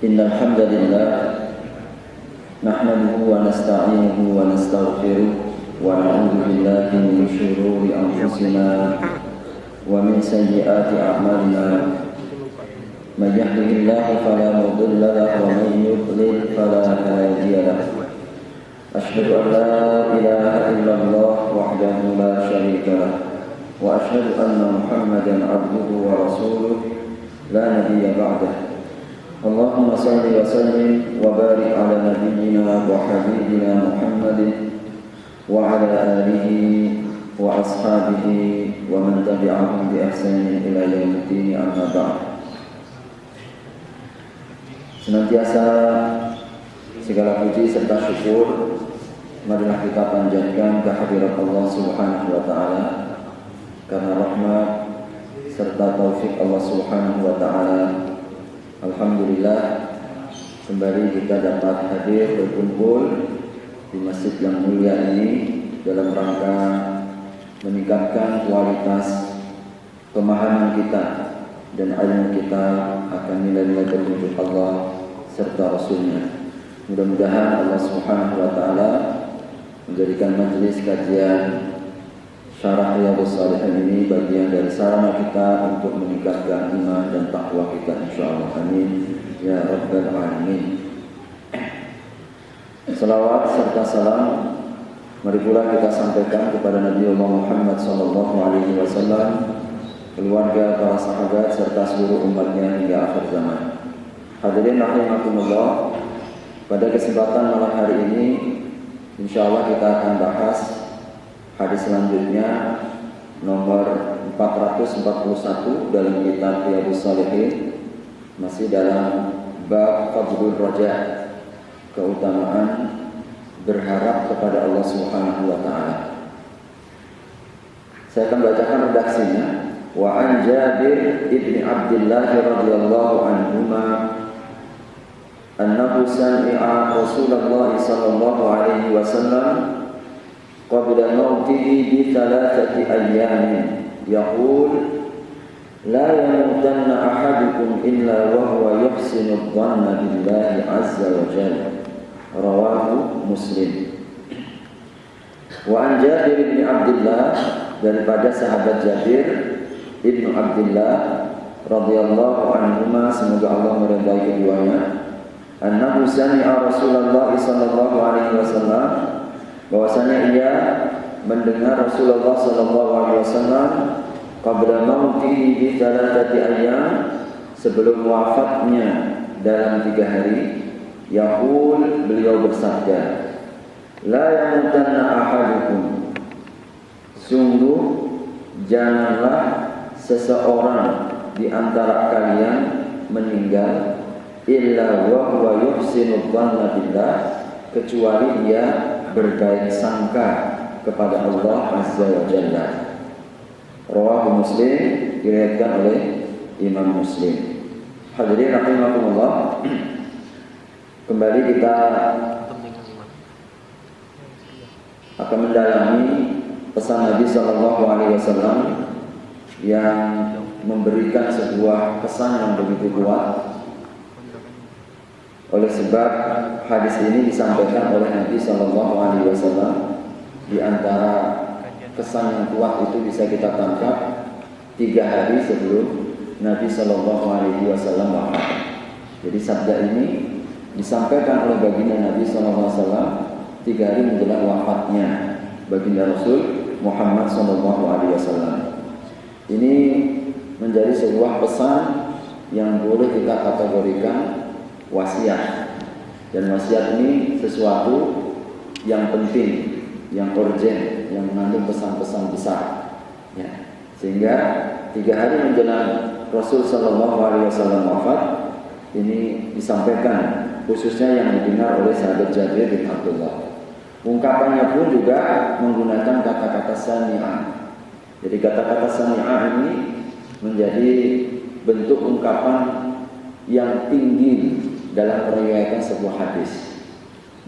Innal hamdalillah nahmaduhu wa nasta'inuhu wa nastaghfiruh wa na'udzu billahi min shururi anfusina wa min sayyiati a'malina. Man yahdihillahu fala mudilla lahu wa man yudlil fala hadiya lahu. Asyhadu an la ilaha illallah wahdahu la syarika lahu wa asyhadu anna Muhammadan abduhu wa rasuluh la nabiyya ba'dahu. Allahumma salli wa sallim wa barik ala nabiyyina wa habibina Muhammadin wa ala alihi wa ashabihi wa man tabi'ahum bi ihsanin ila yaumiddin, amma ba'd. Senantiasa segala puji serta syukur marilah kita panjatkan kehadirat Allah Subhanahu wa taala, karena rahmat serta taufik Allah Subhanahu wa taala. Alhamdulillah, kembali kita dapat hadir berkumpul di masjid yang mulia ini dalam rangka meningkatkan kualitas pemahaman kita dan ilmu kita akan nilai-nilai petunjuk Allah serta Rasulnya. Mudah-mudahan Allah Subhanahu wa taala menjadikan majelis kajian Syarah Riyadhus Shalihin ini bagian dari sarana kita untuk meningkatkan iman dan takwa kita, insyaallah. Amin ya rabbal alamin. Salawat serta salam mari pula kita sampaikan kepada Nabi Muhammad sallallahu alaihi wasallam, keluarga, para sahabat serta seluruh umatnya hingga akhir zaman. Hadirin rahimakumullah, pada kesempatan malam hari ini insyaallah kita akan bahas hadis selanjutnya, nomor 441 dalam kitab Riyadhus Shalihin, masih dalam bab Fadlul Raja, keutamaan berharap kepada Allah Subhanahu wa taala. Saya akan bacakan redaksinya. Wa an Jabir ibn Abdullah radhiyallahu anhuma annahu sami'a Rasulullah sallallahu alaihi wasallam qabla mautihi bi thalathati ayyamin yaqul la yamutanna ahadukum illa wa huwa yuhsinu dhanna billahi azza wa jalla. Rawahu Muslim. Wa an Jabir bin Abdullah, daripada sahabat Jabir ibnu Abdullah radhiyallahu anhuma, semoga Allah meridai keduanya, annahu sami'a Rasulullah sallallahu alaihi wasallam, bahwasanya ia mendengar Rasulullah sallallahu alaihi wasallam qabla mautihi bi thalathati ayyam, sebelum wafatnya dalam 3 hari, yaqul, beliau bersabda, la yamutanna ahadukum, sungguh janganlah seseorang di antara kalian meninggal illa wa huwa yuhsinu dhanna billah, kecuali dia berbaik sangka kepada Allah Azza wa Jalla. Rawahu Muslim, diriwayatkan oleh Imam Muslim. Hadirin rahimakumullah, kembali kita akan mendalami pesan Nabi sallallahu alaihi wasallam yang memberikan sebuah pesan yang begitu kuat. Oleh sebab hadis ini disampaikan oleh Nabi sallallahu alaihi wasallam, di antara pesan yang kuat itu bisa kita tangkap 3 hari sebelum Nabi sallallahu alaihi wasallam wafat. Jadi sabda ini disampaikan oleh baginda Nabi sallallahu alaihi wasallam 3 hari menjelang wafatnya baginda Rasul Muhammad sallallahu alaihi wasallam. Ini menjadi sebuah pesan yang boleh kita kategorikan wasiat, dan wasiat ini sesuatu yang penting, yang urgent, yang mengandung pesan-pesan besar, ya. Sehingga 3 hari menjelang Rasul sallallahu alaihi wasallam wafat ini disampaikan, khususnya yang didengar oleh sahabat Jabir bin Abdullah. Ungkapannya pun juga menggunakan kata-kata sami'ah. Jadi kata-kata sami'ah ini menjadi bentuk ungkapan yang tinggi dalam meriwayatkan sebuah hadis,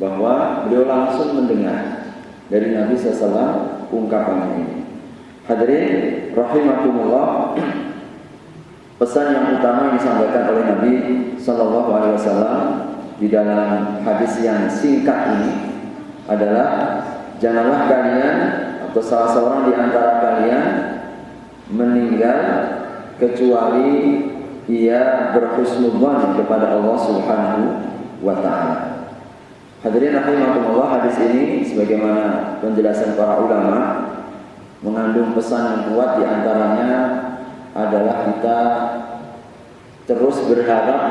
bahwa beliau langsung mendengar dari Nabi SAW ungkapan ini. Hadirin rahimakumullah, Pesan yang utama yang disampaikan oleh Nabi Sallallahu Alaihi Wasallam di dalam hadis yang singkat ini adalah janganlah kalian atau salah seorang di antara kalian meninggal kecuali ia berhusnudzon kepada Allah Subhanahu wa taala. Hadirin rahimakumullah, hadis ini sebagaimana penjelasan para ulama mengandung pesan yang kuat, di antaranya adalah kita terus berharap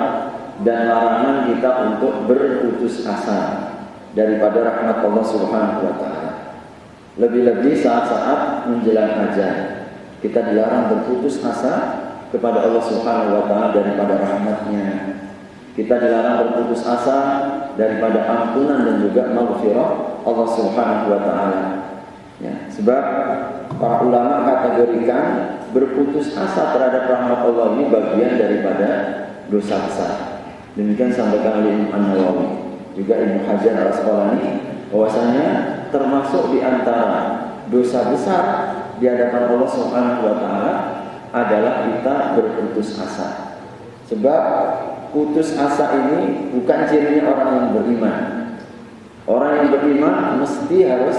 dan larangan kita untuk berputus asa daripada rahmat Allah Subhanahu wa taala. Lebih-lebih saat-saat menjelang ajal, kita dilarang berputus asa kepada Allah Subhanahu wa taala daripada rahmatnya. Kita dilarang berputus asa daripada ampunan dan juga maghfirah Allah Subhanahu wa taala. Ya, sebab para ulama kategorikan berputus asa terhadap rahmat Allah ini bagian daripada dosa besar. Demikian sampaikan oleh Imam An-Nawawi, juga Ibnu Hajar Al-Asqalani, bahwasanya termasuk di antara dosa besar di hadapan Allah Subhanahu wa taala adalah kita berputus asa. Sebab putus asa ini bukan cirinya orang yang beriman. Orang yang beriman mesti harus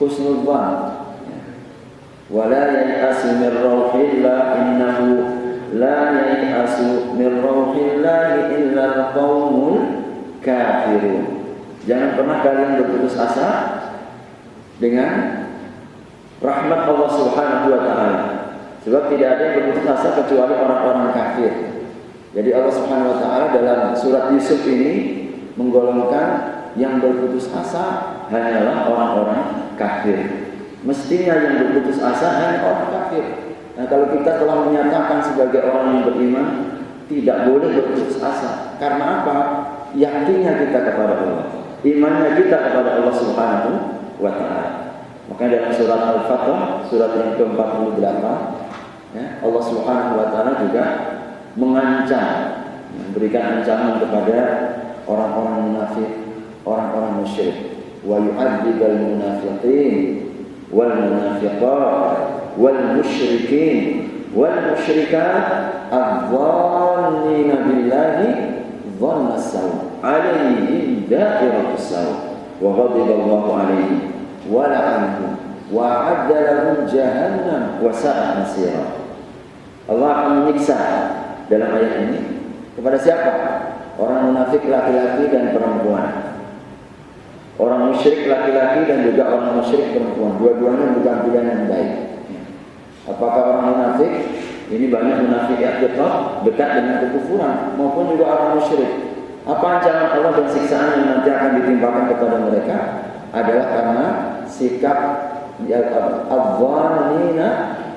husnudzan. Wala yai'asu min rauhillah innahu la yai'asu min rauhillah illa al-qaumul kafirun. Jangan pernah kalian berputus asa dengan rahmat Allah Subhanahu wa taala. Sebab tidak ada yang berputus asa kecuali orang-orang kafir. Jadi Allah Subhanahu wa taala dalam surat Yusuf ini menggolongkan yang berputus asa hanyalah orang-orang kafir. Mestinya yang berputus asa hanya orang kafir. Nah, kalau kita telah menyatakan sebagai orang yang beriman tidak boleh berputus asa. Karena apa? Yakinnya kita kepada Allah, imannya kita kepada Allah Subhanahu wa taala. Maka dalam surat Al-Fatah, surat yang ke-48, ya, Allah Subhanahu wa taala juga mengancam, memberikan ancaman kepada orang-orang munafik, orang-orang musyrik. Wa yu'adzibal munafiqin wal munafiqat wal musyrikin wal musyrikat adh-dhannina billahi dhanna as-saw' 'alaihim da'iratus saw' wa ghadiba Allahu 'alaihim wa la'anahum wa 'adda lahum jahannam wa sa'at masira. Allah akan menyiksa dalam ayat ini kepada siapa? Orang munafik laki-laki dan perempuan, orang musyrik laki-laki dan juga orang musyrik perempuan. Dua-duanya bukan pilihan yang baik. Apakah orang munafik? Ini banyak munafik yang dekat dengan kekufuran, maupun juga orang musyrik. Apa ancaman Allah dan siksaan yang nanti akan ditimpakan kepada mereka adalah karena sikap adh-dhannina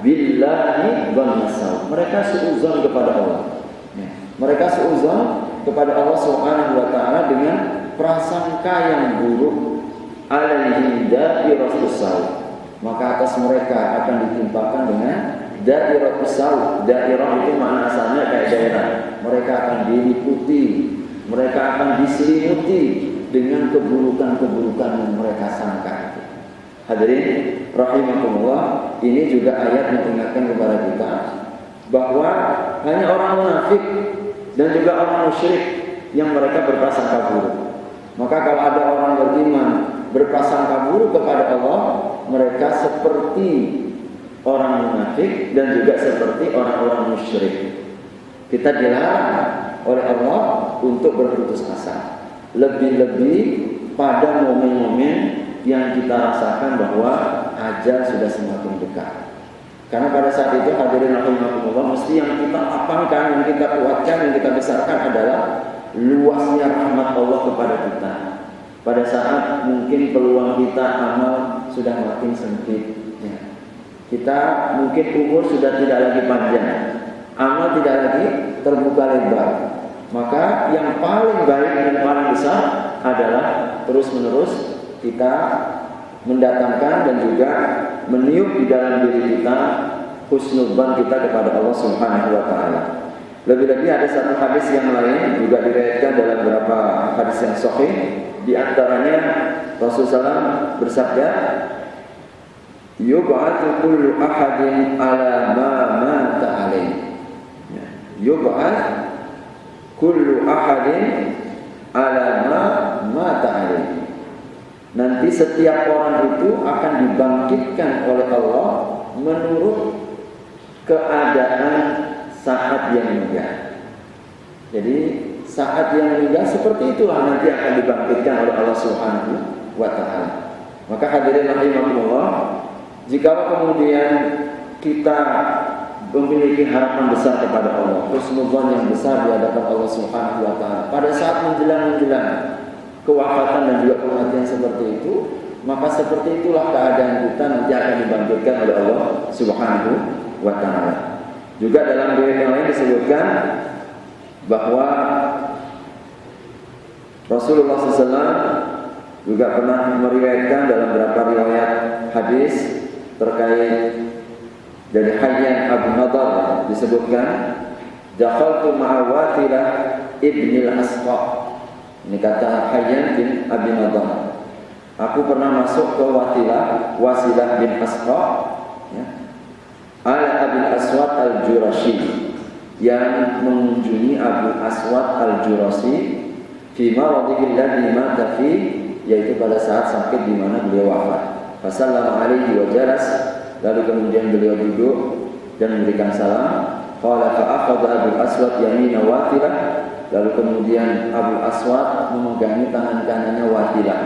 billahi dhannasaw. Mereka suudzon kepada Allah. Mereka suudzon kepada Allah Subhanahu wa taala dengan prasangka yang buruk. Alaihim da'iratus saw'. Maka atas mereka akan ditimpakan dengan da'iratus saw'. Dairah itu makna asalnya kayak daerah. Mereka akan diliputi, mereka akan diselimuti dengan keburukan-keburukan yang mereka sangka. Hadirin rahimakumullah, ini juga ayat mengingatkan kepada kita bahwa hanya orang munafik dan juga orang musyrik yang mereka berprasangka buruk. Maka kalau ada orang beriman berprasangka buruk kepada Allah, mereka seperti orang munafik dan juga seperti orang-orang musyrik. Kita dilarang oleh Allah untuk berputus asa. Lebih-lebih pada momen-momen yang kita rasakan bahwa ajal sudah semakin dekat. Karena pada saat itu hadirin rahimakumullah, mesti yang kita apangkan, yang kita kuatkan, yang kita besarkan adalah luasnya rahmat Allah kepada kita. Pada saat mungkin peluang kita amal sudah makin sempit, ya. Kita mungkin umur sudah tidak lagi panjang, amal tidak lagi terbuka lebar. Maka yang paling baik dan paling besar adalah terus-menerus kita mendatangkan dan juga meniup di dalam diri kita husnudzan kita kepada Allah Subhanahu wa taala. Lebih-lebih ada satu hadis yang lain juga diriwayatkan dalam beberapa hadis yang sahih. Di antaranya Rasulullah SAW bersabda, "Yub'atu kullu ahadin ala ma mata alaihi." yub'ats kullu ahadin ala ma mata alaihi. Nanti setiap orang itu akan dibangkitkan oleh Allah menurut keadaan saat yang meninggal. Jadi saat yang meninggal seperti itulah nanti akan dibangkitkan oleh Allah Subhanahu wa taala. Maka hadirin rahimakumullah, jika kemudian kita memiliki harapan besar kepada Allah, husnudzon yang besar di hadapan Allah Subhanahu wa taala pada saat menjelang kewafatan dan juga kematian seperti itu, maka seperti itulah keadaan kita nanti akan dibangkitkan oleh Allah Subhanahu wa taala. Juga dalam riwayat yang lain disebutkan bahwa Rasulullah SAW juga pernah meriwayatkan dalam beberapa riwayat hadis terkait dari Hayyan Abu Nadar disebutkan, dakhaltu ma'a Watilah ibnil Asqa. Ini kata Hayyan bin Abi Nadar. Aku pernah masuk ke Wasilah bin Asqa, ya, ala Abil Aswad al-Jurashi, yang mengunjungi Abu Aswad al-Jurashi fi maradhihi alladhi mata fi, yaitu pada saat sakit di mana beliau wafat. Fasallama alaihi wa jalas, lalu kemudian beliau duduk dan memberikan salam. Qala fa akhadha Abu Aswad yamina Watilah, lalu kemudian Abu Aswad memegangi tangan kanannya Watilah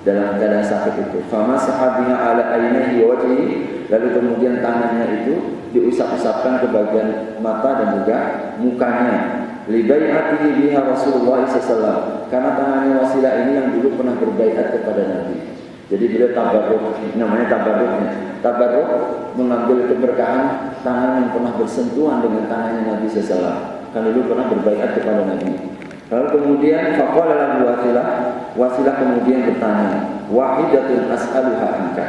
dalam keadaan sakit itu. Fama sahabiha ala ainihi wa wajhihi, lalu kemudian tangannya itu diusap-usapkan ke bagian mata dan juga mukanya. Libai'atihi biha Rasulullah SAW, karena tangannya Wasilah ini yang dulu pernah berbaiat kepada Nabi. Jadi beliau tabarruk, namanya tabarruknya. Tabarruk mengambil keberkahan tangan yang pernah bersentuhan dengan tangannya Nabi SAW, kan dulu pernah berbaiat kepada Nabi. Lalu kemudian faqala lahu Wasilah kemudian bertanya, wahidatun as'aluha anka,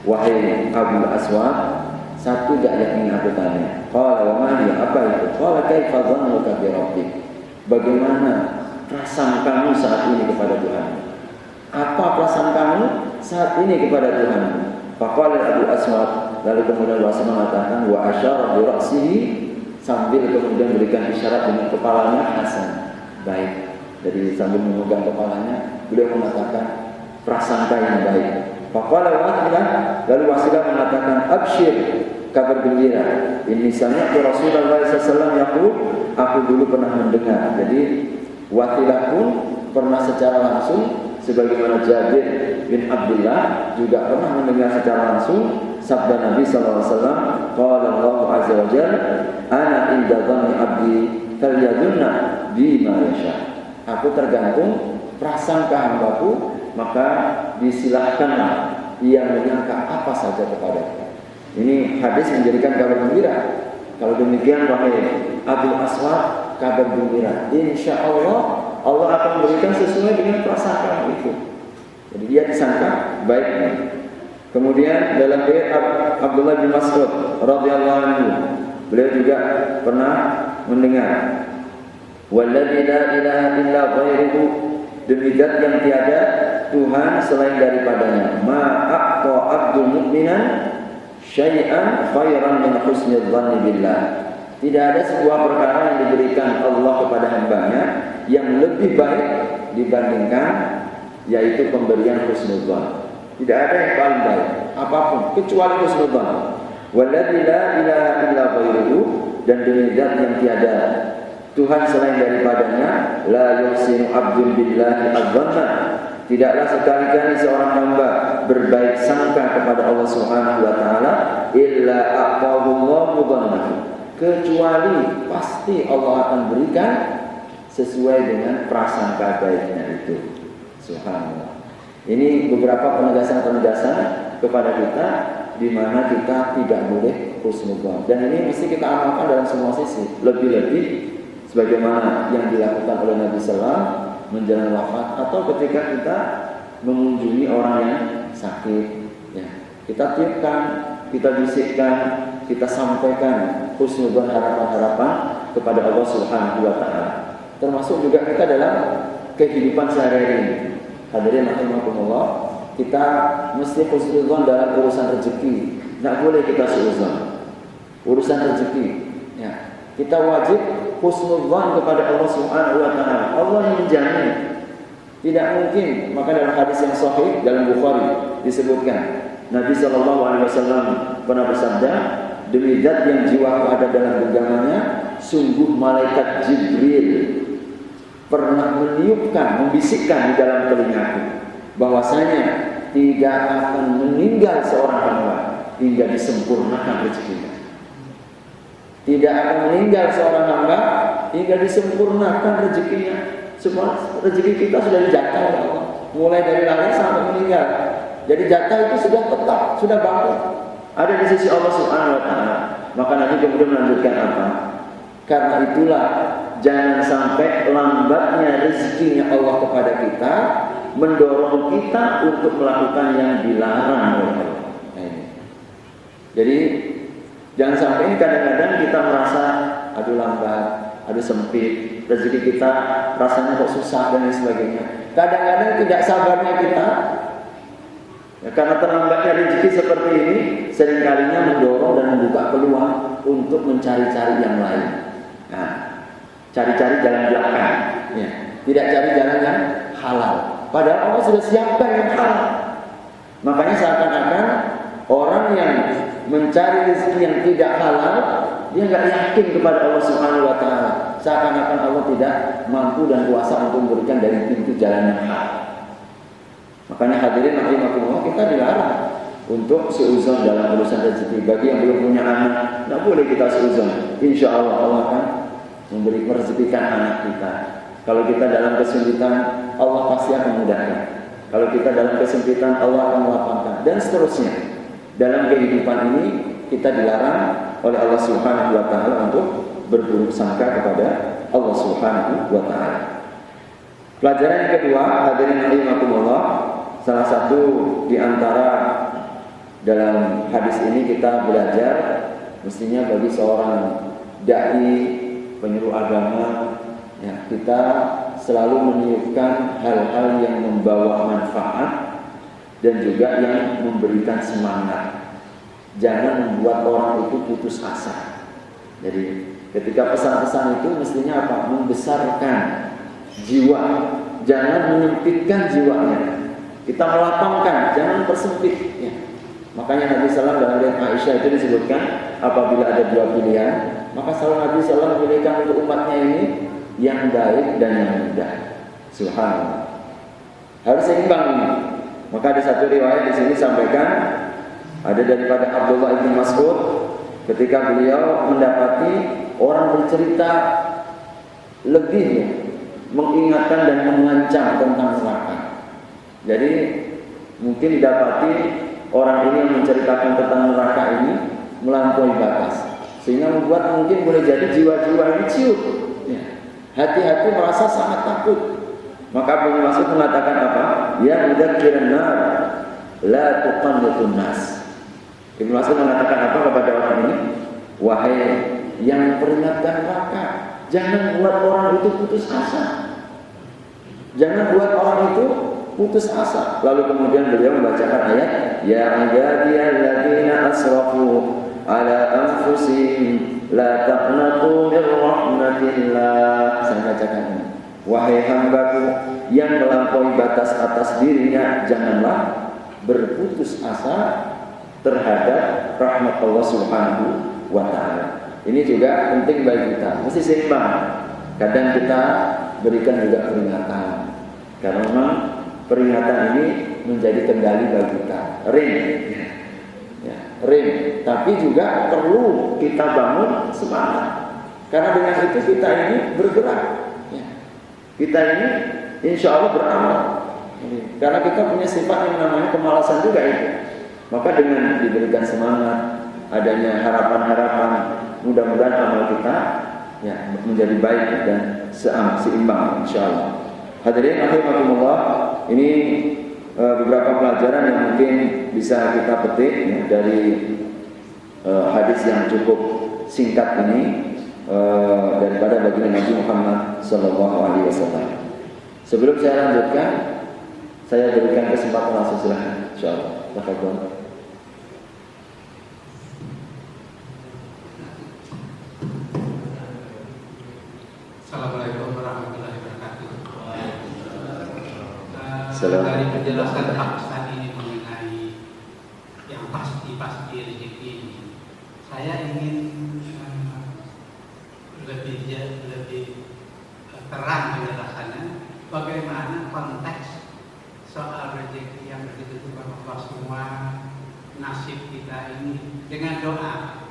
wahai Abu Aswad, satu gak yang ingin aku tanya. Qala wa ma hiya, apa itu? Qala kaifa dhannuka bi rabbik, bagaimana perasaan kamu saat ini kepada Tuhan? Apa perasaan kamu saat ini kepada Tuhan? Faqala Abu Aswad, lalu kemudian Rasul mengatakan wa asyara bi ra'sihi, sambil kemudian memberikan isyarat dengan kepalanya, hasan, baik. Jadi sambil memegang kepalanya, beliau mengatakan prasangka yang baik. Faqala Wasilah, lalu Wasilah mengatakan absyir, kabar gembira. Ini misalnya Rasulullah SAW yaqul, aku dulu pernah mendengar. Jadi Wasilah pun pernah secara langsung, sebagaimana Jabir bin Abdullah juga pernah mendengar secara langsung sabda Nabi SAW. Qala Allah azza wa jalla, ana inda dhanni abdi falyadunna bima yasha. Aku tergantung prasangka hambaku, maka disilahkanlah ia menyangka apa saja kepadaku. Ini hadis menjadikan kabar gembira. Kalau demikian wahai Abu Aswad, kabar gembira, insya Allah Allah akan berikan sesuai dengan prasangka itu. Jadi dia disangka baiknya. Kemudian dalam riwayat Abdullah bin Mas'ud radhiyallahu anhu, beliau juga pernah mendengar, walladzi la ilaha illa ghairuhu, demi zat yang tiada Tuhan selain daripadanya, ma aqta abdul mu'minan syai'an khairan min husnil dhanni billah. Tidak ada sebuah perkara yang diberikan Allah kepada hambanya yang lebih baik dibandingkan yaitu pemberian husnudzan. Tidak ada yang paling baik apapun kecuali husnudzan. Walladzi la ilaha illa ghairuhu, dan demi zat yang tiada Tuhan selain daripadanya, la yuhsinu abdun billahi adzanna, tidaklah sekali-kali seorang hamba berbaik sangka kepada Allah Subhanahu wa taala illa aqahu Allahu dhannahu, kecuali pasti Allah akan berikan sesuai dengan prasangka baiknya itu. Subhanallah. Ini beberapa penegasan-penegasan kepada kita di mana kita tidak boleh husnudzan, dan ini mesti kita amalkan dalam semua sisi. Lebih-lebih sebagaimana yang dilakukan oleh Nabi SAW menjelang wafat, atau ketika kita mengunjungi orang yang sakit, ya, kita tiupkan, kita bisikkan, kita sampaikan husnudzan, harapan-harapan kepada Allah Subhanahu wa taala. Termasuk juga kita dalam kehidupan sehari-hari. Hadirin rahimakumullah, kita mesti husnudzan dalam urusan rezeki. Tidak boleh kita suudzon. Urusan rezeki, ya. Kita wajib husnudzan kepada Allah Subhanahu wa taala. Allah yang menjamin. Tidak mungkin. Maka dalam hadis yang sahih dalam Bukhari disebutkan Nabi sallallahu alaihi wasallam pernah bersabda, demi zat yang jiwaku ada dalam genggamannya, sungguh malaikat Jibril pernah meniupkan, membisikkan di dalam telingaku bahwasanya tidak akan meninggal seorang hamba hingga disempurnakan rezekinya. Tidak akan meninggal seorang hamba hingga disempurnakan rezekinya. Semua rezeki kita sudah dijatah oleh Allah, mulai dari lahir sampai meninggal. Jadi jatah itu sudah tetap, sudah baku, ada di sisi Allah Subhanahu wa taala. Maka Nabi kemudian melanjutkan apa? Karena itulah jangan sampai lambatnya rezekinya Allah kepada kita mendorong kita untuk melakukan yang dilarang oleh Allah. Jadi jangan sampai kadang-kadang kita merasa aduh lambat, aduh sempit, rezeki kita rasanya kok susah dan lain sebagainya. Kadang-kadang tidak sabarnya kita ya, karena terlambatnya rezeki seperti ini seringkalinya mendorong dan membuka peluang untuk mencari-cari yang lain. Nah, cari-cari jalan belakang, ya. Tidak cari jalan yang halal. Padahal Allah sudah siapkan yang halal. Makanya seakan-akan orang yang mencari rezeki yang tidak halal, dia nggak yakin kepada Allah Subhanahu wa taala. Seakan-akan Allah tidak mampu dan kuasa untuk memberikan dari pintu jalan yang halal. Makanya hadirin rahimakumullah, kita dilarang untuk seuzon dalam urusan rezeki. Bagi yang belum punya anak, nggak boleh kita seuzon. Insya Allah Allah akan memberi merezekikan anak kita. Kalau kita dalam kesulitan, Allah pasti akan memudahkan. Kalau kita dalam kesempitan, Allah akan melapangkan, dan seterusnya. Dalam kehidupan ini kita dilarang oleh Allah Subhanahu wa taala untuk berburuk sangka kepada Allah Subhanahu wa taala. Pelajaran yang kedua, hadirin rahimakumullah, salah satu di antara dalam hadis ini kita belajar mestinya bagi seorang dai, penyeru agama, ya, kita selalu meniupkan hal-hal yang membawa manfaat dan juga yang memberikan semangat. Jangan membuat orang itu putus asa. Jadi ketika pesan-pesan itu mestinya apa? Membesarkan jiwa, jangan menyempitkan jiwanya. Kita melapangkan, jangan persempit. Ya. Makanya Nabi SAW dalam riwayat Aisyah itu disebutkan, apabila ada dua pilihan, maka selalu Nabi SAW memilihkan untuk umatnya ini yang baik dan yang mudah. Subhanallah. Harus seimbang ini. Maka ada satu riwayat di sini sampaikan, ada daripada Abdullah bin Mas'ud ketika beliau mendapati orang bercerita lebih mengingatkan dan mengancam tentang neraka. Jadi mungkin didapati orang ini yang menceritakan tentang neraka ini melampaui batas, sehingga membuat mungkin boleh jadi jiwa-jiwa ini ciut, ya. Hati-hati merasa sangat takut. Maka Ibnu Mas'ud mengatakan apa? Ya mudzakkiran nar la tuqannitun nas. Ibnu Mas'ud mengatakan apa kepada orang ini? Wahai yang peringatkan neraka, jangan buat orang itu putus asa. Jangan buat orang itu putus asa. Lalu kemudian beliau membacakan ayat, ya ibadiyalladzina asrafu ala anfusihim la taqnatu min rahmatillah. Saya bacakan ini. Wahai hambaku yang melampaui batas atas dirinya, janganlah berputus asa terhadap rahmat Allah Subhanahu wa taala. Ini juga penting bagi kita, mesti seimbang. Kadang kita berikan juga peringatan, karena memang peringatan ini menjadi kendali bagi kita. Ring. Tapi juga perlu kita bangun semangat, karena dengan itu kita ini bergerak. Kita ini insya Allah beramal, karena kita punya sifat yang namanya kemalasan juga itu. Maka dengan diberikan semangat, adanya harapan-harapan, mudah-mudahan amal kita ya menjadi baik dan seimbang insya Allah. Hadirin rahimakumullah, ini beberapa pelajaran yang mungkin bisa kita petik ya, dari hadis yang cukup singkat ini. Daripada baginda Nabi Muhammad Sallallahu Alaihi Wasallam. Sebelum saya lanjutkan, saya berikan kesempatan langsung silahkan. Insyaallah. Tafadhol. Dari penjelasan Pak Ustaz ini mengenai yang pasti rezeki ini, saya ingin lebih terang penjelasannya bagaimana konteks soal rezeki yang ditentukan Allah semua nasib kita ini dengan doa.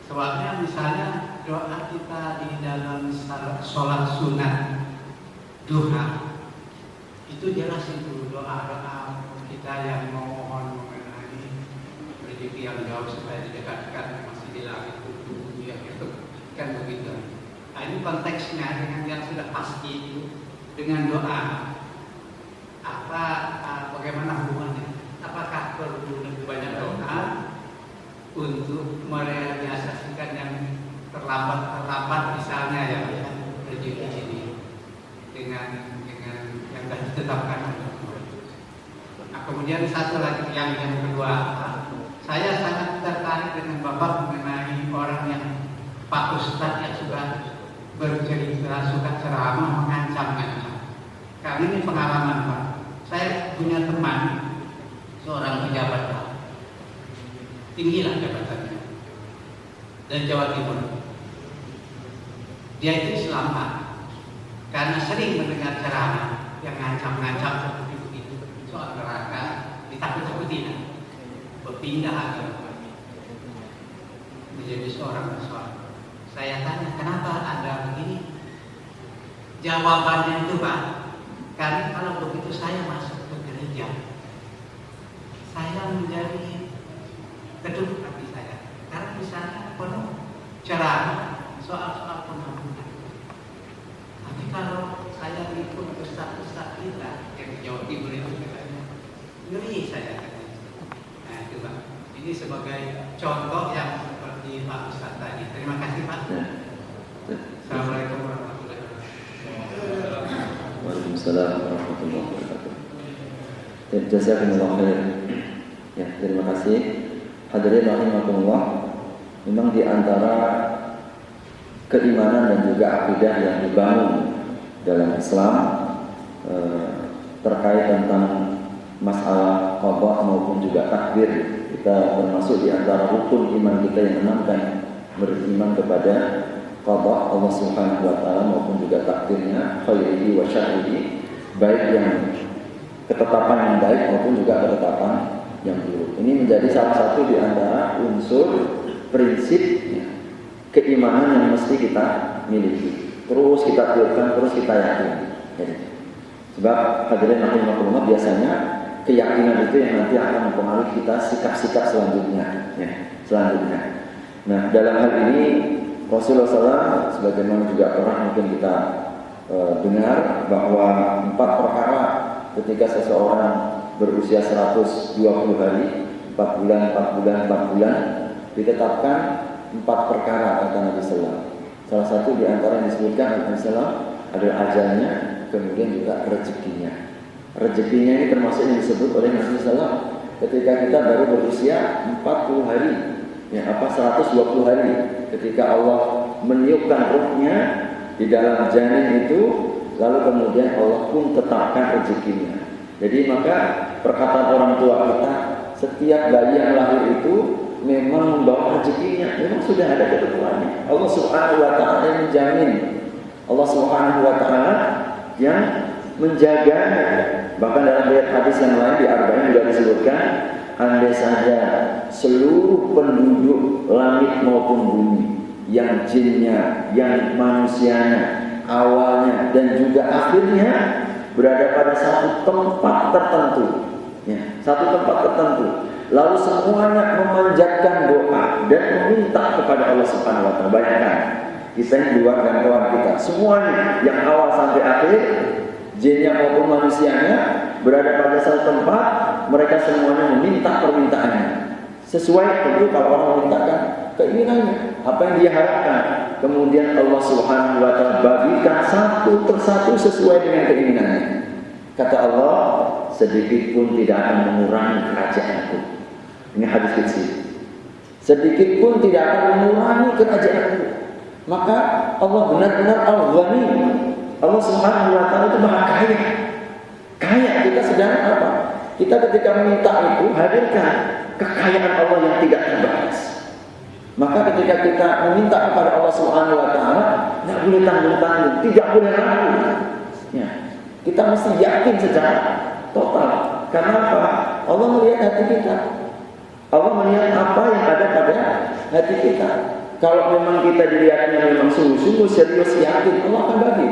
Soalnya misalnya doa kita di dalam sholat sunat duha itu jelas itu doa-doa kita yang memohon mengenai rezeki yang jauh supaya didekatkan masih di langit bumi yang itu kan begitu. Nah ini konteksnya dengan yang sudah pasti itu dengan doa bagaimana hubungannya? Apakah perlu lebih banyak doa untuk merealisasikan yang terlambat misalnya ya rezeki ini dengan yang sudah ditetapkan. Nah, kemudian satu lagi yang kedua, saya sangat tertarik dengan Bapak mengenai orang yang Pak Ustadz yang suka bercerita, suka ceramah, mengancam-ngancam. Kali ini pengalaman Pak. Saya punya teman seorang pejabat Pak, tinggilah jabatannya dari Jawa Timur. Dia itu Islam Pak, karena sering mendengar ceramah yang ngancam-ngancam seperti begitu soal neraka, ditakut-takutin, berpindah agama menjadi seorang Islam. Saya tanya, kenapa Anda begini? Jawabannya itu Pak, karena kalau begitu saya masuk ke gereja, saya menjadi kedua hati saya. Karena misalnya penuh ceramah soal pengampunan. Tapi kalau saya ikut ustaz-ustaz kita yang di Jawa Timur itu katanya, ngeri saya katanya. Nah itu Pak, ini sebagai contoh yang seperti Pak Ustaz tadi. Terima kasih Pak. Assalamualaikum warahmatullahi wabarakatuh. Waalaikumsalam warahmatullahi wabarakatuh. Jazakumullah khair. Ya, terima kasih. Hadirin rahimakumullah. Memang di antara keimanan dan juga akidah yang dibangun dalam Islam terkait tentang masalah qada maupun juga takdir, kita termasuk di antara rukun iman kita yang enam kan beriman kepada qada Allah Subhanahu wa taala maupun juga takdirnya, khairihi wa syarrihi, baik yang ketetapan yang baik maupun juga ketetapan yang buruk. Ini menjadi salah satu di antara unsur prinsip keimanan yang mesti kita miliki. Terus kita kuatkan, terus kita yakini. Sebab hadirin rahimakumullah, biasanya keyakinan itu yang nanti akan mempengaruhi kita sikap-sikap selanjutnya. Selanjutnya. Nah, dalam hal ini Rasulullah SAW, sebagaimana juga pernah mungkin kita dengar bahwa 4 perkara ketika seseorang berusia 120 hari, 4 bulan ditetapkan 4 perkara kata Nabi SAW. Salah satu di antara yang disebutkan Nabi SAW adalah ajalnya, kemudian juga rezekinya. Rezekinya ini termasuk yang disebut oleh Nabi SAW ketika kita baru berusia 40 hari, 120 hari, ketika Allah meniupkan ruhnya di dalam janin itu, lalu kemudian Allah pun tetapkan rezekinya. Jadi maka perkataan orang tua kita, setiap bayi yang lahir itu memang membawa rezekinya, memang sudah ada ketentuannya. Allah Subhanahu wa taala yang menjamin, Allah Subhanahu wa taala yang menjaganya. Bahkan dalam riwayat hadis yang lain di Arba'in juga disebutkan, andai saja seluruh penduduk langit maupun bumi, yang jinnya, yang manusianya, awalnya dan juga akhirnya berada pada satu tempat tertentu, satu tempat tertentu, lalu semuanya memanjatkan doa dan meminta kepada Allah Subhanahu wa taala. Bayangkan, kita yang luar dan kawan kita, semuanya yang awal sampai akhir, jinnya maupun manusianya berada pada satu tempat, mereka semuanya meminta permintaannya. Sesuai tentu kalau orang memintakan keinginannya, apa yang dia harapkan. Kemudian Allah Subhanahu wa taala bagikan satu persatu sesuai dengan keinginannya. Kata Allah, sedikit pun tidak akan mengurangi kerajaanku. Ini hadis kecil. Sedikit pun tidak akan mengurangi kerajaanku. Maka Allah benar-benar Al-Ghani. Allah Subhanahu wa taala itu Maha Kaya. Kaya kita sedang apa? Kita ketika meminta itu hadirkan kekayaan Allah yang tidak terbatas. Maka ketika kita meminta kepada Allah Subhanahu wa taala, tidak boleh tanggung-tanggung, tidak boleh ragu. Ya. Kita mesti yakin secara total. Karena apa? Allah melihat hati kita. Allah melihat apa yang ada pada hati kita. Kalau memang kita dilihatnya memang sungguh-sungguh serius yakin, Allah akan bagi.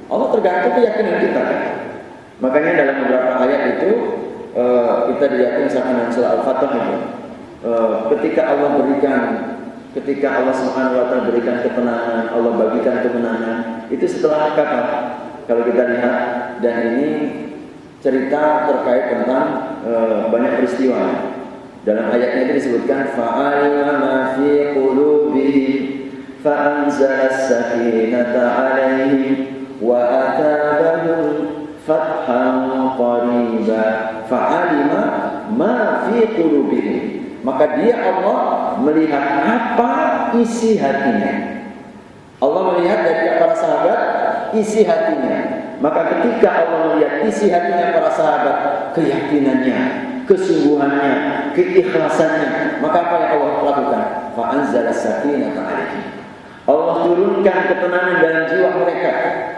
Allah tergantung keyakinan kita. Makanya dalam beberapa ayat itu kita diyakini misalkan dalam surah Al-Fatah itu, ketika Allah Subhanahu wa taala berikan ketenangan, Allah bagikan kemenangan, itu setelah kapan? Kalau kita lihat, dan ini cerita terkait tentang banyak peristiwa. Dalam ayatnya itu disebutkan fa'alima ma fi qulubihim fa'anzala as-sakinata 'alaihim wa atabahum fathan qariba. Fa'alima ma fi qulubihim, maka dia Allah melihat apa isi hatinya. Allah melihat dari para sahabat isi hatinya. Maka ketika Allah melihat isi hatinya para sahabat, keyakinannya, kesungguhannya, keikhlasannya, maka apa yang Allah lakukan? Fa'anzala as-sakinata 'alaihim. Allah turunkan ketenangan dalam jiwa mereka.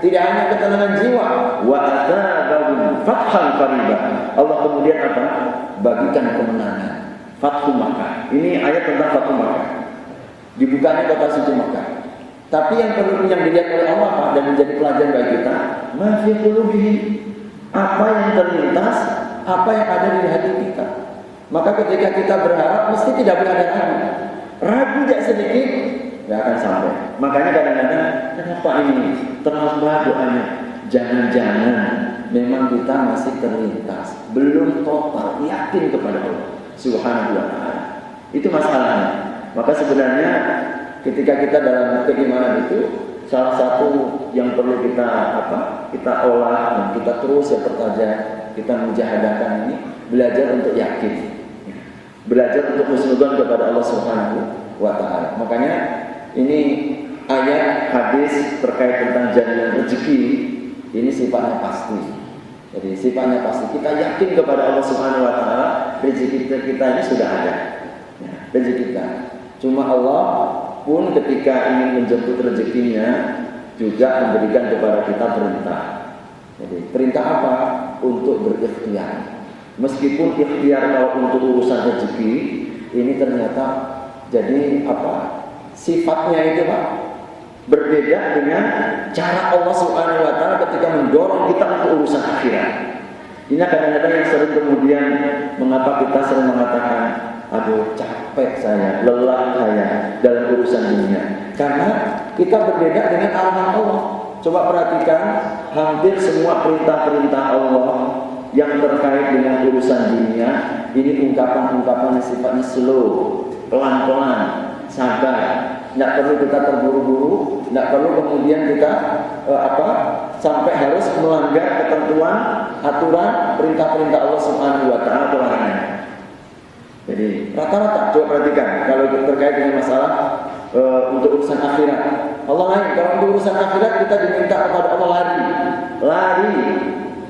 Tidak hanya ketenangan jiwa, wa atabahum fathan qariba. Allah kemudian apa? Bagikan kemenangan. Fathu Makkah. Ini ayat tentang Fathu Makkah. Dibukanya kota suci Makkah. Tapi yang perlu yang dilihat oleh Allah apa? Dan menjadi pelajaran bagi kita, ma fi qulubihim, apa yang terlintas, apa yang ada di hati kita. Maka ketika kita berharap mesti tidak boleh ada ragu. Ragu tidak sedikit tidak akan sampai. Makanya kadang-kadang kenapa ini terlambat doanya? Jangan-jangan memang kita masih terlintas, belum total yakin kepada Allah Subhanahu wa taala. Itu masalahnya. Maka sebenarnya ketika kita dalam keimanan itu, salah satu yang perlu kita olah dan kita terus kita mujahadakan ini, belajar untuk yakin, belajar untuk husnudzon kepada Allah Subhanahu wa taala. Makanya ini ayat hadis terkait tentang jaminan rezeki ini sifatnya pasti. Jadi sifatnya pasti, kita yakin kepada Allah Subhanahu wa taala, rezeki kita ini sudah ada. Ya, rezeki kita. Cuma Allah pun ketika ingin menjemput rezekinya juga memberikan kepada kita perintah. Jadi perintah apa? Untuk berikhtiar. Meskipun ikhtiar kalau untuk urusan rezeki ini ternyata jadi apa? Sifatnya itu Pak berbeda dengan cara Allah Subhanahu wa taala ketika mendorong kita untuk urusan akhirat. Ini kadang-kadang yang sering kemudian mengapa kita sering mengatakan, aduh capek saya, lelah saya dalam urusan dunia. Karena kita berbeda dengan arahan Allah. Coba perhatikan, hampir semua perintah-perintah Allah yang terkait dengan urusan dunia, ini ungkapan-ungkapan yang sifatnya slow, pelan-pelan, sabar. Tidak perlu kita terburu-buru, tidak perlu kemudian kita sampai harus melanggar ketentuan, aturan, perintah-perintah Allah Subhanahu wa taala atau larangan. Jadi rata-rata coba perhatikan kalau terkait dengan masalah untuk urusan akhirat. Allah lain, kalau untuk urusan akhirat kita diminta kepada Allah lari.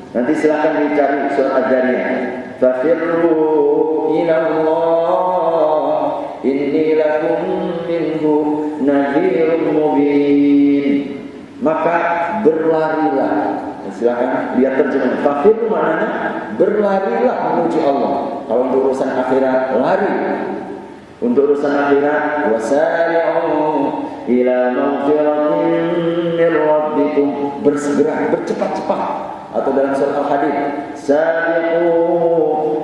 Nanti silakan dicari surat Ad-Dariyah. Fafirru ila Allah inni lakum minhu nadhirun mubin. Maka berlarilah. Silakan lihat terjemahan. Fafirru maknanya berlarilah menuju Allah. Kalau untuk urusan akhirat lari. Untuk urusan akhirat wasari'u ila maghfiratin min rabbikum, bersegera, bercepat-cepat. Atau dalam surah Al-Hadid, sabiqu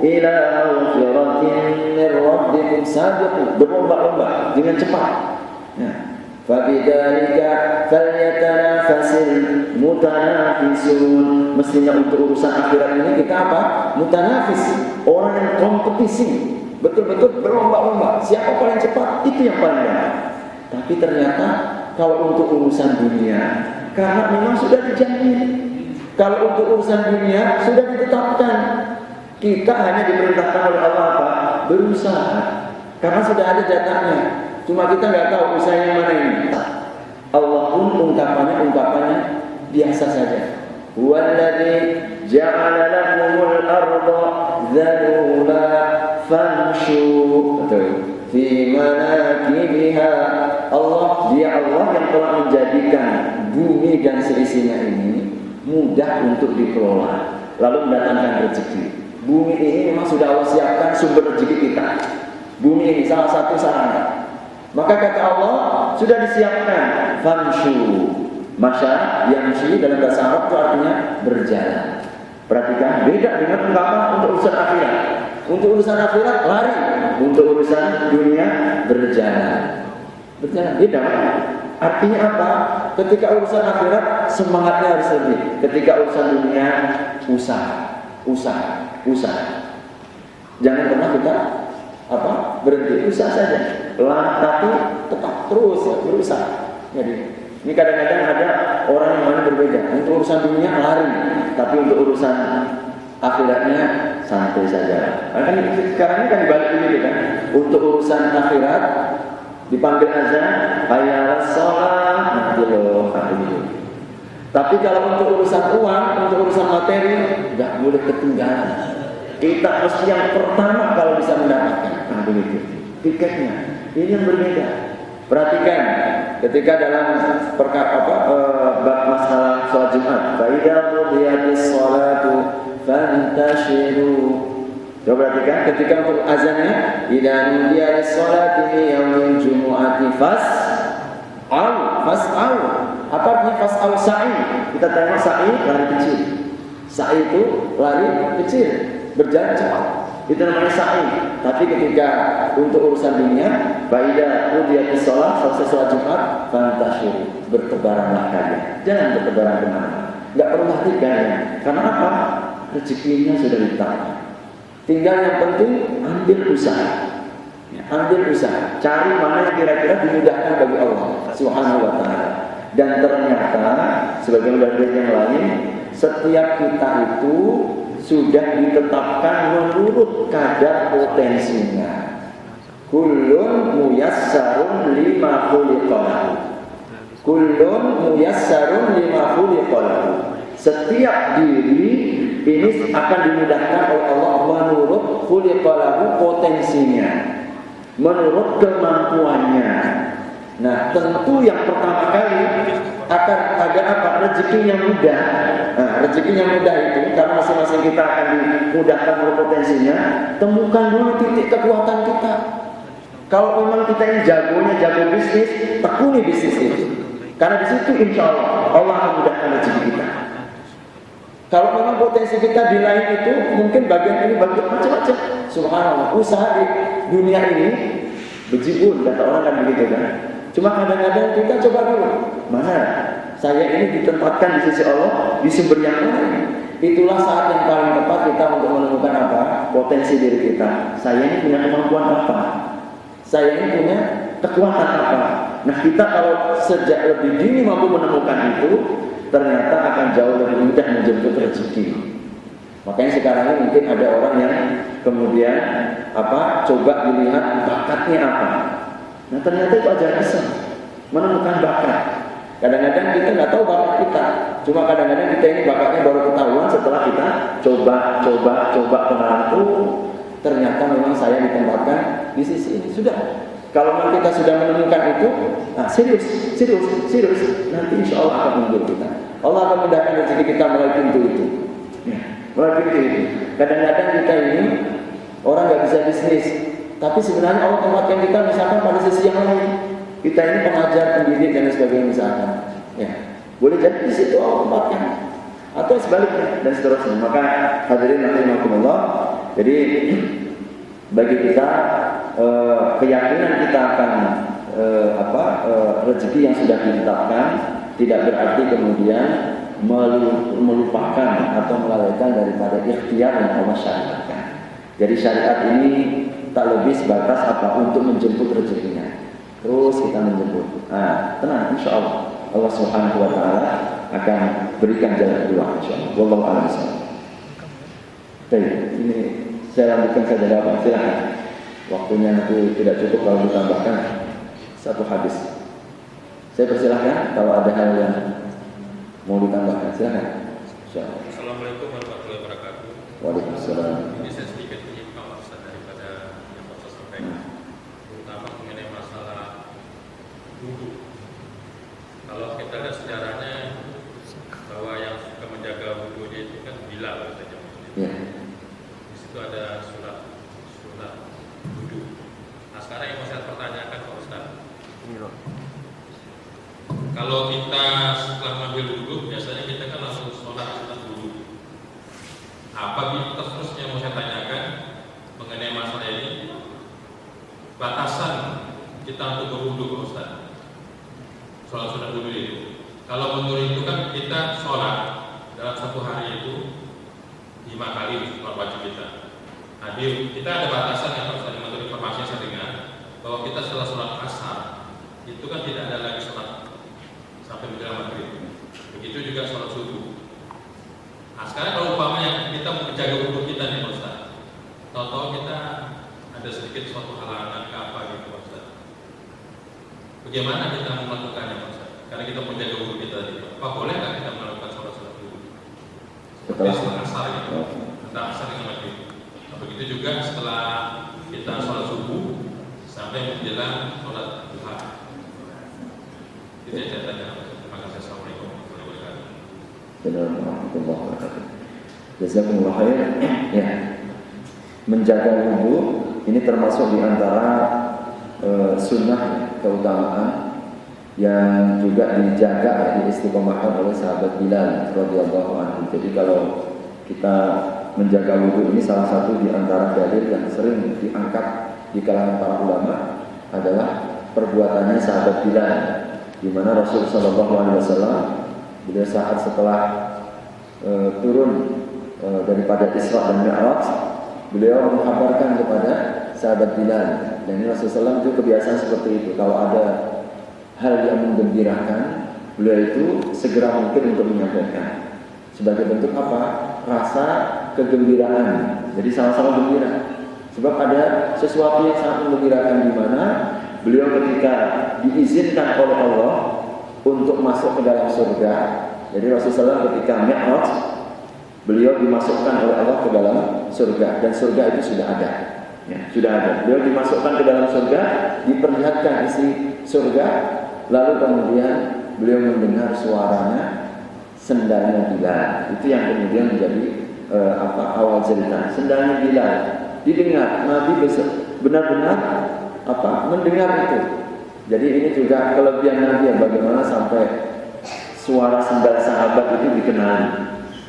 ila maghfiratin min rabbikum, sabiqu, berlomba-lomba dengan cepat. Ya. Fabidzalika falyatanafasil mutanafisun. Mestinya untuk urusan akhirat ini kita apa? Mutanafis, orang yang kompetisi, betul-betul berlomba-lomba. Siapa paling cepat, itu yang paling benar. Tapi ternyata kalau untuk urusan dunia, karena memang sudah dijamin. Kalau untuk urusan dunia sudah ditetapkan, kita hanya diperintahkan oleh Allah apa? Berusaha. Karena sudah ada jatahnya. Cuma kita nggak tahu usahanya mana ini. Allah pun ungkapannya biasa saja. Huwallazi ja'ala lakumul arda dzalula famshu fi manakibiha. Dia Allah yang telah menjadikan bumi dan seisinya ini mudah untuk dikelola, lalu mendatangkan rezeki. Bumi ini memang sudah Allah siapkan sumber rezeki kita. Bumi ini salah satu sarana. Maka kata Allah sudah disiapkan famshu. Masya yamshi dalam bahasa Arab itu artinya berjalan. Perhatikan, beda dengan ungkapan untuk urusan akhirat. Untuk urusan akhirat lari, untuk urusan dunia berjalan. Berjalan beda. Artinya apa? Ketika urusan akhirat semangatnya harus lebih. Ketika urusan dunia usaha. Jangan pernah kita berhenti usaha saja. Tapi tetap terus berusaha. Jadi ini kadang-kadang ada orang yang mana berbeda. Untuk urusan dunia lari, tapi untuk urusan akhiratnya santai saja. Kan sekarang ini kan dibalik ini kan. Untuk urusan akhirat dipanggil azan, hayya shalah, tapi kalau untuk urusan uang, untuk urusan materi, nggak boleh ketinggalan. Kita mesti yang pertama kalau bisa mendapatkan, begitu. Tiketnya, ini yang berbeda. Perhatikan, ketika dalam bab masalah sholat Jumat, faidah qudiyatis sholatu fantashiru. Coba perhatikan ketika untuk azannya, idza nudiya lis-sholati yaumil jumu'ati fas'au. Apa artinya fas'au? Sa'i. Kita tanya sa'i lari kecil. Sa'i itu lari kecil, berjalan cepat. Itu namanya sa'i. Tapi ketika untuk urusan dunia, faidah qudiyatis shalah, selesai sholat Jumat, fantashiru, bertebaranlah kalian. Jangan bertebaran kemana. Enggak perlu latihan. Karena apa? Rezekinya sudah ditetapkan. Tinggal yang penting ambil usaha. Cari mana yang kira-kira dimudahkan bagi Allah Subhanahu wa ta'ala. Dan ternyata sebagai dalil yang lain, setiap kita itu sudah ditetapkan menurut kadar potensinya. Kullun muyassarun lima khuliqalahu. Setiap diri ini akan dimudahkan oleh Allah menurut khuliqalahu, potensinya, menurut kemampuannya. Nah, tentu yang pertama kali akan ada rezekinya mudah. Nah, rezekinya mudah itu karena masing-masing kita akan dimudahkan menurut potensinya. Temukan dulu titik kekuatan kita. Kalau memang kita yang jago bisnis, tekuni bisnis itu. Karena di situ insya Allah akan mudahkan rezeki kita. Kalau memang potensi kita di lain itu, mungkin bagian ini bagian macam-macam. Subhanallah, usaha di dunia ini bejibun, kata orang kan begitu kan. Cuma kadang-kadang kita coba dulu, mana saya ini ditempatkan di sisi Allah, di sumber yang lain. Itulah saat yang paling tepat kita untuk menemukan apa? Potensi diri kita. Saya ini punya kemampuan apa? Saya ini punya kekuatan apa? Nah, kita kalau sejak lebih dini mampu menemukan itu, ternyata akan jauh lebih mudah menjemput rezeki. Makanya sekarang ini mungkin ada orang yang kemudian coba dilihat bakatnya apa. Nah, ternyata itu ajar bisa menemukan bakat. Kadang-kadang kita nggak tahu bakat kita. Cuma kadang-kadang kita ini bakatnya baru ketahuan setelah kita coba kenalan. Ternyata memang saya ditempatkan di sisi ini. Sudah. Kalau memang kita sudah menemukan itu, serius. Nanti insya Allah akan mundur kita. Allah akan mudahkan rezeki kita melalui pintu itu. Melalui pintu itu. Kadang-kadang kita ini orang nggak bisa bisnis, tapi sebenarnya Allah tempatkan kita misalkan pada sisi yang lain. Kita ini pengajar, pendidik dan sebagainya misalkan. Boleh jadi di situ Allah tempatkan. Atau sebaliknya dan seterusnya. Maka hadirin rahimakumullah. Jadi bagi kita keyakinan kita akan rezeki yang sudah ditetapkan tidak berarti kemudian melupakan atau melalaikan daripada ikhtiar yang Allah syariatkan. Jadi syariat ini tak lebih sebatas untuk menjemput rezekinya. Terus kita menjemput. Tenang, insya Allah Subhanahu wa ta'ala akan berikan jalan keluar, insya Allah. Wallahu a'lam. Ini saya lanjutkan saja Bapak, silakan. Waktunya nanti tidak cukup kalau ditambahkan satu hadis. Saya persilahkan kalau ada hal yang mau ditambahkan, silakan. Insyaallah. Assalamualaikum warahmatullahi wabarakatuh. Waalaikumsalam. Ini saya sedikit menyimpang Ustaz daripada yang Ustaz sampaikan, terutama mengenai masalah wudu. Kalau kita lihat sejarahnya bahwa yang suka menjaga wudu dia itu kan Bilal saja. Ya. Di situ ada sunat wudu. Nah sekarang yang mau saya pertanyakan Pak Ustaz, kalau kita setelah mengambil wudu, biasanya kita kan langsung sholat sunat wudu. Apabila terus yang mau saya tanyakan mengenai masalah ini, batasan kita untuk berwudu Pak Ustaz, sholat sunat wudu itu. Kalau menurut itu kan kita sholat dalam satu hari itu 5 kali sholat wajib kita. Nah, kita ada batasan yang harus ada menurut informasi yang saya dengar bahwa kita setelah sholat asar itu kan tidak ada lagi sholat sampai menjelang maghrib. Begitu juga sholat subuh. Nah sekarang kalau umpamanya kita menjaga wudu kita nih Pak Ustaz, tahu-tahu kita ada sedikit suatu halangan ke apa gitu Pak Ustaz, bagaimana kita melakukannya Pak Ustaz? Karena kita menjaga wudu kita tadi, apa boleh nggak kita melakukan sholat wudu setelah asar gitu, antara asar dengan maghrib? Nah, begitu juga setelah kita sholat subuh sampai menjelang sholat duha. Itu yang saya tanya. Terima kasih. Assalamualaikum warahmatullahi wabarakatuh. Assalamualaikum warahmatullahi wabarakatuh. Jazakumullah khair. Ya. Menjaga wudu ini termasuk di antara sunnah keutamaan yang juga dijaga, diistiqomahkan oleh sahabat Bilal radhiyallahu anhu. Jadi kalau kita menjaga wudu ini salah satu di antara dalil yang sering diangkat di kalangan para ulama adalah perbuatannya sahabat Bilal, di mana Rasul sallallahu alaihi wasallam beliau saat setelah turun daripada Isra dan Mi'raj, beliau mengkabarkan kepada sahabat Bilal, dan ini Rasulullah SAW itu kebiasaan seperti itu. Kalau ada hal yang menggembirakan, beliau itu segera mungkin untuk menyampaikan. Sebagai bentuk apa? Rasa kegembiraan. Jadi sama-sama gembira. Sebab ada sesuatu yang sangat menggembirakan, di mana beliau ketika diizinkan oleh Allah untuk masuk ke dalam surga. Jadi Rasulullah SAW ketika Mi'raj, beliau dimasukkan oleh Allah ke dalam surga, dan surga itu sudah ada. Ya, sudah ada. Beliau dimasukkan ke dalam surga, diperlihatkan isi surga, lalu kemudian beliau mendengar suaranya sendalnya Bilal. Itu yang kemudian menjadi awal cerita. Sendalnya Bilal didengar, Nabi benar-benar mendengar itu. Jadi ini juga kelebihan Nabi, bagaimana sampai suara sendal sahabat itu dikenali.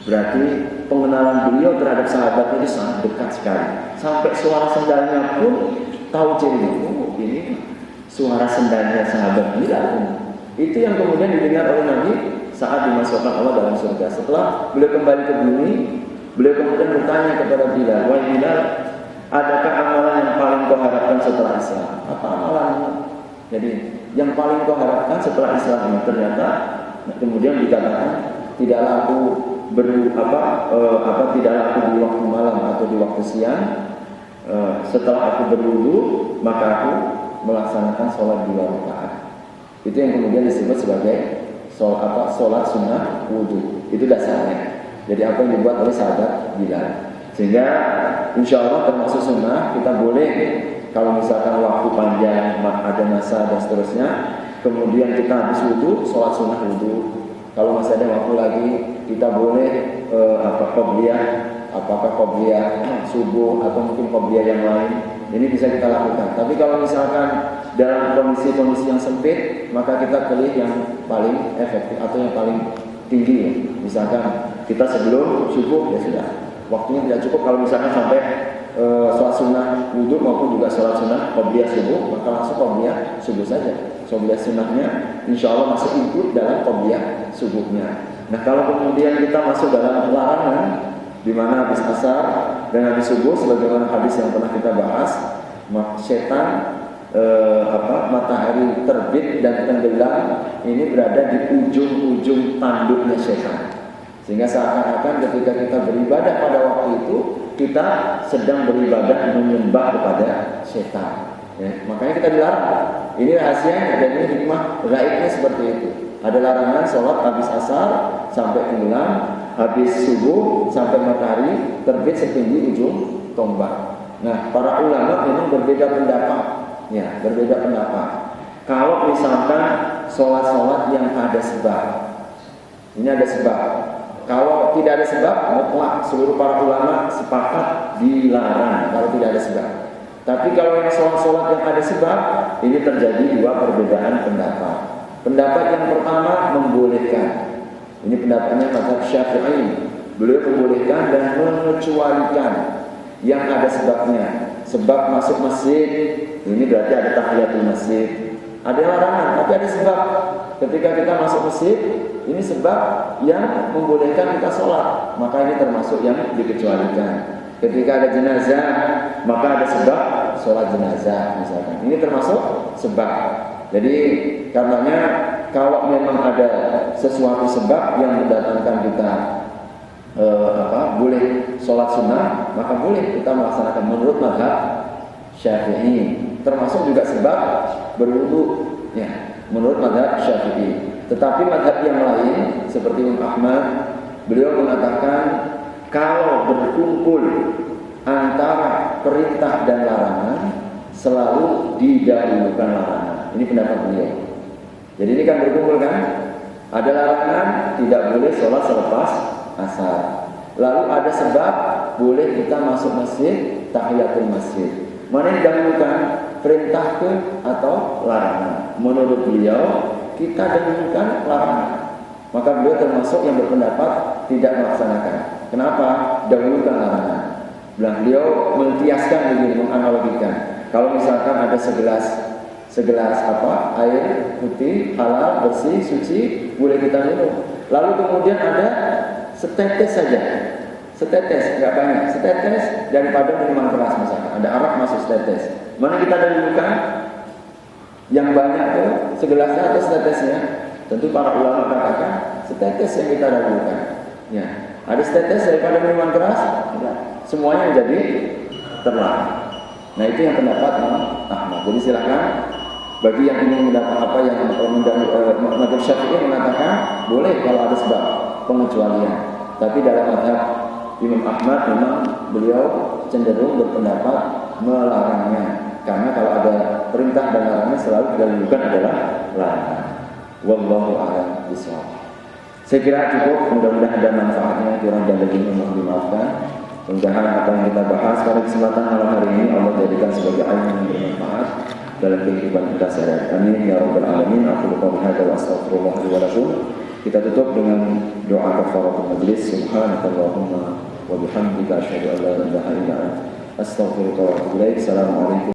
Berarti pengenalan beliau terhadap sahabat itu sangat dekat sekali. Sampai suara sendalnya pun tahu cirinya. Oh, ini suara sendalnya sahabat Bilal. Itu yang kemudian didengar oleh Nabi saat dimasukkan Allah dalam surga. Setelah beliau kembali ke bumi, beliau kemudian bertanya kepada Bilal, "Wahai Bilal, adakah amalan yang paling kau harapkan setelah Islam?" Apa amalannya? Jadi yang paling kau harapkan setelah Islam ini, ternyata kemudian dikatakan, tidaklah aku tidaklah aku di waktu malam atau di waktu siang, setelah aku berwudu maka aku melaksanakan sholat 2 rakaat. Itu yang kemudian disebut sebagai sholat sunnah wudu. Itu dasarnya. Jadi apa yang dibuat oleh sahabat Bilal. Sehingga insya Allah termasuk sunnah, kita boleh kalau misalkan waktu panjang, ada masa dan seterusnya, kemudian kita habis wudu, sholat sunnah wudu. Kalau masih ada waktu lagi, kita boleh apakah qobliyah subuh atau mungkin qobliyah yang lain. Ini bisa kita lakukan. Tapi kalau misalkan dalam kondisi-kondisi yang sempit, maka kita pilih yang paling efektif atau yang paling tinggi. Ya. Misalkan kita sebelum subuh, ya sudah, waktunya tidak cukup. Kalau misalkan sampai sholat sunnah wudhu maupun juga sholat sunnah qobliyah subuh, maka langsung qobliyah subuh saja. Qobliyah sunnahnya insya Allah masuk ikut dalam qobliyah subuhnya. Nah kalau kemudian kita masuk dalam larangan, di mana habis asar dan habis subuh, sebagaimana hadis yang pernah kita bahas, setan matahari terbit dan tenggelam ini berada di ujung-ujung tanduknya setan. Sehingga seakan-akan ketika kita beribadah pada waktu itu, kita sedang beribadah menyembah kepada setan. Ya, makanya kita dilarang. Ini rahasianya, dan ini hikmah gaibnya seperti itu. Ada larangan sholat habis asar sampai tenggelam, habis subuh sampai matahari terbit setinggi ujung tombak. Nah, para ulama memang berbeda pendapat. Ya, berbeda pendapat. Kalau misalkan sholat-sholat yang ada sebab, ini ada sebab. Kalau tidak ada sebab, mutlak seluruh para ulama sepakat dilarang kalau tidak ada sebab. Tapi kalau yang sholat-sholat yang ada sebab, ini terjadi dua perbedaan pendapat. Pendapat yang pertama membolehkan. Ini pendapatnya mazhab Syafi'i. Beliau membolehkan dan mengecualikan yang ada sebabnya. Sebab masuk masjid, ini berarti ada tahiyatul masjid. Ada larangan, tapi ada sebab. Ketika kita masuk masjid, ini sebab yang membolehkan kita sholat, maka ini termasuk yang dikecualikan. Ketika ada jenazah, maka ada sebab sholat jenazah misalkan. Ini termasuk sebab. Jadi karenanya kalau memang ada sesuatu sebab yang mendatangkan kita boleh sholat sunnah, maka boleh kita melaksanakan menurut mazhab Syafi'i. Termasuk juga sebab berwudu, ya, menurut mazhab Syafi'i. Tetapi mazhab yang lain seperti Imam Ahmad, beliau mengatakan kalau berkumpul antara perintah dan larangan selalu didahulukan larangan. Ini pendapat beliau. Jadi ini kan berkumpul kan? Ada larangan tidak boleh sholat selepas asar. Lalu ada sebab boleh kita masuk masjid, tahiyatul masjid. Mana yang didahulukan? Perintah ke atau larangan? Menurut beliau kita dahulukan larangan. Maka beliau termasuk yang berpendapat tidak melaksanakan. Kenapa? Dahulukan larangan. Beliau mengkiaskan begini, menganalogikan. Kalau misalkan ada segelas air putih, halal, bersih, suci, boleh kita minum. Lalu kemudian ada setetes saja, setetes, nggak banyak, setetes daripada minuman keras misalkan. Ada arak masuk setetes. Mana kita dahulukan? Yang banyak itu segelasnya atau setetesnya? Tentu para ulama katakan setetes yang kita dahulukan. Ya, ada setetes daripada minuman keras, semuanya menjadi terlarang. Nah itu yang pendapat Ahmad. Jadi silakan bagi yang ingin mendapat apa yang mazhab Syafi'i mengatakan boleh kalau ada sebab pengecualian. Tapi dalam mazhab Imam Ahmad memang beliau cenderung berpendapat melarangnya. Karena kalau ada perintah dan larangan selalu didahulukan adalah larangan. Wallahu a'lam bishawab. Saya kira cukup, mudah-mudahan ada manfaatnya, kurang dan lebihnya mohon dimaafkan. Mudah-mudahan apa yang kita bahas pada kesempatan malam hari ini Allah jadikan sebagai ilmu yang bermanfaat dalam kehidupan kita sehari-hari. Amin ya rabbal alamin. Aku qouli hadza wa astaghfirullah li wa lakum. Kita tutup dengan doa kafaratul majlis. Subhanakallahumma wa bihamdika asyhadu an la ilaha illa anta astaghfiruka wa atubu ilaik. Assalamualaikum.